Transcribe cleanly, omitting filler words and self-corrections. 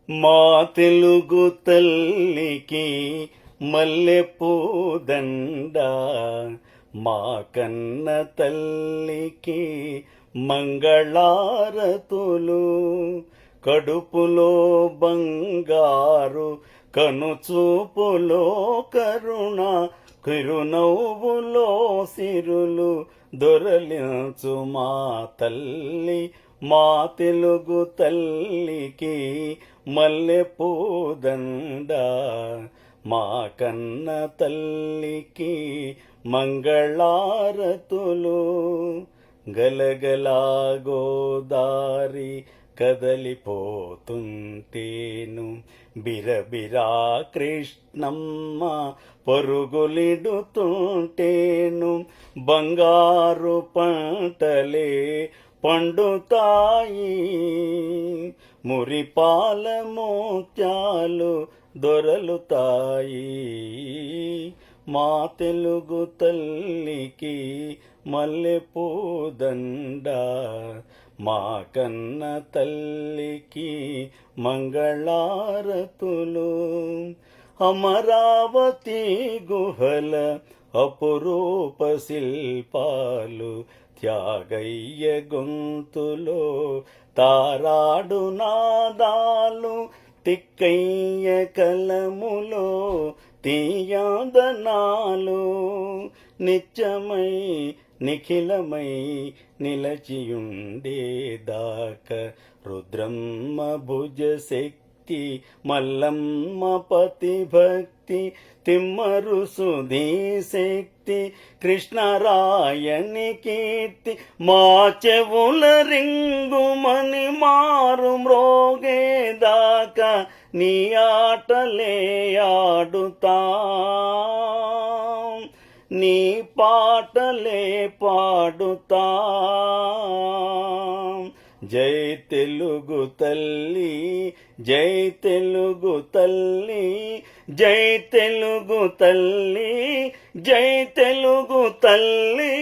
మా తెలుగు తల్లికి మల్లెపూదండ, మా కన్న తల్లికి మంగళారతులు. కడుపులో బంగారు, కనుచూపులో కరుణ, కిరునవ్వులో సిరులు దొరలించు మా తల్లి. మా తెలుగు తల్లికి మల్లెపూదండ, మా కన్న తల్లికి మంగళారతులు. గలగలా గోదారి కదలిపోతుంటేను, బిరబిరా కృష్ణమ్మ పరుగులిడుతుంటేను, బంగారు పంటలే పండుతాయి, మురిపాల మోత్యాలు దొరలుతాయి. మా తెలుగు తల్లికి మల్లెపూదండ, మా కన్న తల్లికి మంగళారతులు. అమరావతి గుహల అపురూప శిల్పాలు, త్యాగయ్య గొంతులో తారాడు నాదాలు, తిక్కయ్య కలములో తీయాదనాలు, నిత్యమై నిఖిలమై నిలచియుండేదాక రుద్రమ్మ భుజ శక్తి, మల్లమ్మ పతి భక్తి, తిమ్మరు సుధీ శక్తి, కృష్ణరాయని కీర్తి. మా చెవుల రింగుమని మారు మ్రోగేదాకా నీ ఆటలే ఆడుతాం, నీ పాటలే పాడుతాం. జై తెలుగు తల్లి, జై తెలుగు తల్లి, జై తెలుగు తల్లి, జై తెలుగు తల్లి.